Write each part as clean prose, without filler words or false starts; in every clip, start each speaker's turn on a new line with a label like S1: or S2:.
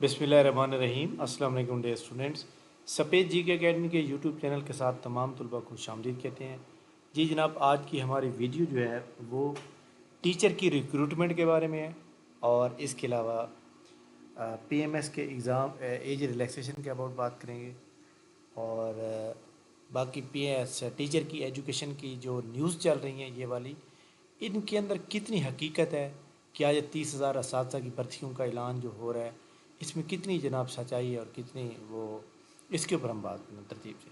S1: बिस्मिल्लाहिर्रहमानिर्रहीम। अस्सलाम वालेकुम डियर स्टूडेंट्स। सफ़ेद जी के अकेडमी के यूट्यूब चैनल के साथ तमाम तलबा को खुशामदीद कहते हैं। जी जनाब, आज की हमारी वीडियो जो है वो टीचर की रिक्रूटमेंट के बारे में है और इसके अलावा पीएमएस के एग्ज़ाम एज रिलैक्सेशन के अबाउट बात करेंगे और बाकी पीएस टीचर की एजुकेशन की जो न्यूज़ चल रही हैं ये वाली, इनके अंदर कितनी हकीकत है। क्या ये 30,000 असातिज़ा की भर्तियों का ऐलान जो हो रहा है इसमें कितनी जनाब सच्चाई है और कितनी वो, इसके ऊपर हम बात करें तरतीब से।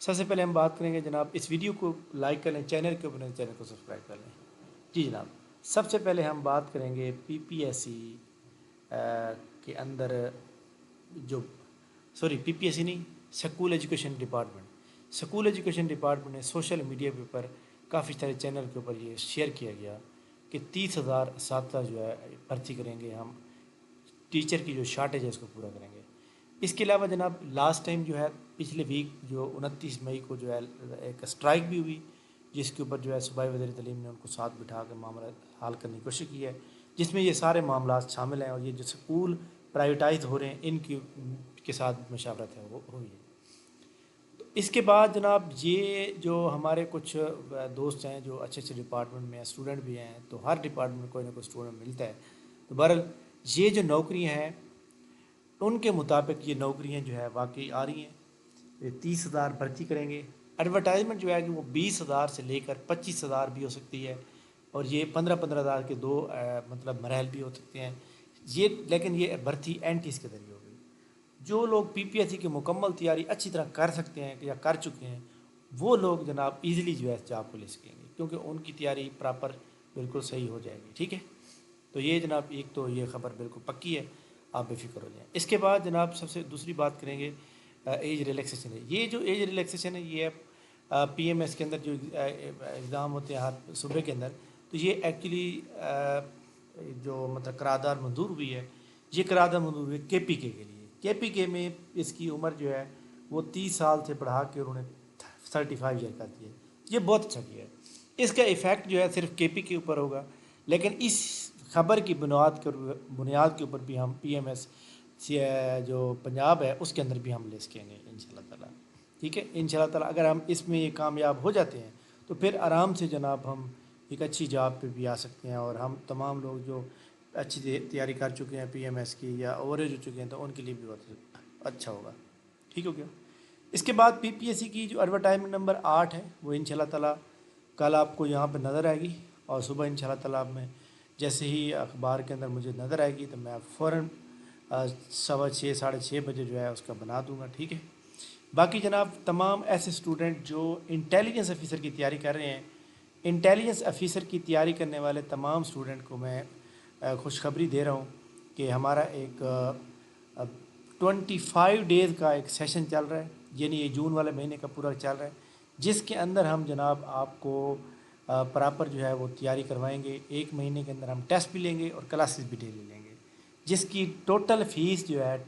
S1: सबसे पहले हम बात करेंगे जनाब, इस वीडियो को लाइक कर लें, चैनल के ऊपर चैनल को सब्सक्राइब कर लें। जी जनाब, सबसे पहले हम बात करेंगे पीपीएससी के अंदर जो पीपीएससी नहीं, school education department. School education department ने सोशल मीडिया के ऊपर काफ़ी सारे चैनल के ऊपर ये शेयर किया गया कि 30,000 असातिज़ा जो है भर्ती करेंगे हम, टीचर की जो शार्टेज है उसको पूरा करेंगे। इसके अलावा जनाब लास्ट टाइम जो है पिछले वीक जो 29 मई को जो है एक स्ट्राइक भी हुई, जिसके ऊपर जो है सूबाई वज़ीर तालीम ने उनको साथ बिठा कर मामला हल करने की कोशिश की है, जिसमें ये सारे मामला शामिल हैं और ये जो स्कूल प्राइवेटाइज हो रहे हैं इनकी के साथ मशावरत है वो हुई है। तो इसके बाद जनाब ये जो हमारे कुछ दोस्त हैं जो अच्छे अच्छे डिपार्टमेंट में हैं, स्टूडेंट भी हैं, तो हर डिपार्टमेंट में कोई ना कोई स्टूडेंट मिलता है। तो बहरहाल ये जो नौकरियां हैं उनके मुताबिक ये नौकरियां जो है वाकई आ रही हैं। ये 30,000 भर्ती करेंगे। एडवर्टाइजमेंट जो है कि वो 20,000 से लेकर 25,000 भी हो सकती है और ये 15,000 के दो मतलब मरहल भी हो सकते हैं ये, लेकिन ये भर्ती एनटीएस के जरिए होगी। जो लोग पीपीएससी की मुकम्मल तैयारी अच्छी तरह कर सकते हैं या कर चुके हैं वो लोग जनाब इजीली जो है जॉब को ले सकेंगे, क्योंकि उनकी तैयारी प्रॉपर बिल्कुल सही हो जाएगी। ठीक है, तो ये जनाब एक तो ये ख़बर बिल्कुल पक्की है, आप बेफिक्र हो जाएं। इसके बाद जनाब सबसे दूसरी बात करेंगे एज रिलैक्सेशन है। ये जो एज रिलैक्सेशन है ये पीएमएस के अंदर जो एग्ज़ाम होते हैं हर सूबे के अंदर, तो ये एक्चुअली जो मतलब करारदाद मंजूर हुई है, ये करारदाद मंजूर हुई है केपीके के लिए। केपीके में इसकी उम्र जो है वो 30 साल से बढ़ा के उन्होंने 35 ईयर कर दी है। ये बहुत अच्छा किया है। इसका इफ़ेक्ट जो है सिर्फ केपी के ऊपर होगा, लेकिन इस खबर की बुनियाद के ऊपर भी हम पीएमएस जो पंजाब है उसके अंदर भी हम ले सकेंगे इंशाल्लाह ताला। ठीक है, इंशाल्लाह ताला अगर हम इसमें ये कामयाब हो जाते हैं तो फिर आराम से जनाब हम एक अच्छी जॉब पे भी आ सकते हैं और हम तमाम लोग जो अच्छी तैयारी कर चुके हैं पीएमएस की या ओवरेज हो चुके हैं तो उनके लिए भी बहुत अच्छा होगा। ठीक हो गया। इसके बाद पीपीएससी की जो एडवर्टाइजमेंट नंबर 8 है वो इंशाल्लाह ताला कल आपको यहाँ पे नज़र आएगी और सुबह इंशाल्लाह ताला में जैसे ही अखबार के अंदर मुझे नज़र आएगी तो मैं फ़ौरन 6:15 6:30 बजे जो है उसका बना दूंगा। ठीक है, बाकी जनाब तमाम ऐसे स्टूडेंट जो इंटेलिजेंस ऑफिसर की तैयारी कर रहे हैं, इंटेलिजेंस ऑफिसर की तैयारी करने वाले तमाम स्टूडेंट को मैं खुशखबरी दे रहा हूँ कि हमारा एक 25 डेज़ का एक सेशन चल रहा है, यानी ये जून वाले महीने का पूरा चल रहा है, जिसके अंदर हम जनाब आपको प्रॉपर जो है वो तैयारी करवाएंगे। एक महीने के अंदर हम टेस्ट भी लेंगे और क्लासेस भी डेली लेंगे, जिसकी टोटल फ़ीस जो है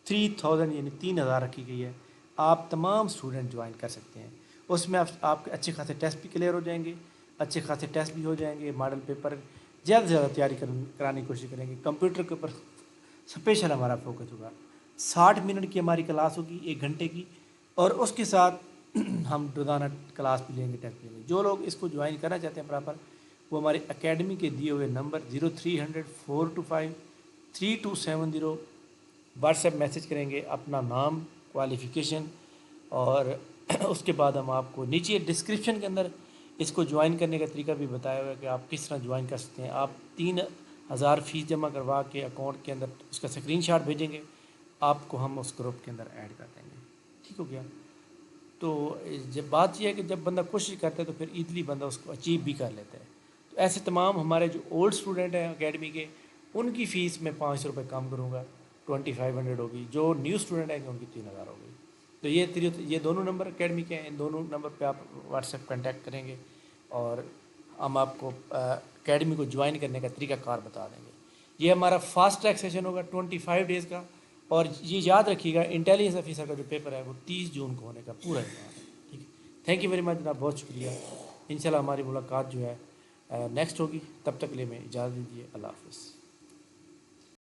S1: 3,000 यानी 3,000 रखी गई है। आप तमाम स्टूडेंट ज्वाइन कर सकते हैं। उसमें आपके अच्छे खासे टेस्ट भी क्लियर हो जाएंगे, अच्छे खासे टेस्ट भी हो जाएंगे, मॉडल पेपर ज़्यादा से ज़्यादा तैयारी कराने की कोशिश करेंगे। कंप्यूटर के ऊपर स्पेशल हमारा फोकस होगा। 60 मिनट की हमारी क्लास होगी, 1 घंटे की, और उसके साथ हम रोज़ाना क्लास भी लेंगे, टेस्ट भी लेंगे। जो लोग इसको ज्वाइन करना चाहते हैं प्रॉपर, वो हमारे एकेडमी के दिए हुए नंबर 0300 425 3270 व्हाट्सएप मैसेज करेंगे अपना नाम, क्वालिफ़िकेशन, और उसके बाद हम आपको नीचे डिस्क्रिप्शन के अंदर इसको ज्वाइन करने का तरीका भी बताया हुआ है कि आप किस तरह ज्वाइन कर सकते हैं। आप 3,000 फ़ीस जमा करवा के अकाउंट के अंदर उसका स्क्रीनशॉट भेजेंगे, आपको हम उस ग्रुप के अंदर ऐड कर देंगे। ठीक हो गया। तो जब बात यह है कि जब बंदा कोशिश करता है तो फिर ईज़िली बंदा उसको अचीव भी कर लेता है। तो ऐसे तमाम हमारे जो ओल्ड स्टूडेंट हैं एकेडमी के, उनकी फ़ीस में 500 रुपये कम करूँगा, 2500 होगी। जो न्यू स्टूडेंट हैं उनकी 3,000 होगी। तो ये दोनों नंबर एकेडमी के हैं, इन दोनों नंबर पे आप व्हाट्सएप कांटेक्ट करेंगे और हम आपको एकेडमी को ज्वाइन करने का तरीक़ाकार बता देंगे। ये हमारा फास्ट ट्रैक सेशन होगा 25 डेज़ का, और ये याद रखिएगा इंटेलिजेंस ऑफिसर का जो पेपर है वो 30 जून को होने का पूरा इम्कान है। ठीक है, थैंक यू वेरी मच जनाब, बहुत शुक्रिया। इंशाल्लाह हमारी मुलाकात जो है नेक्स्ट होगी, तब तक के लिए मैं इजाज़त दीजिए। अल्लाह हाफ़िज़।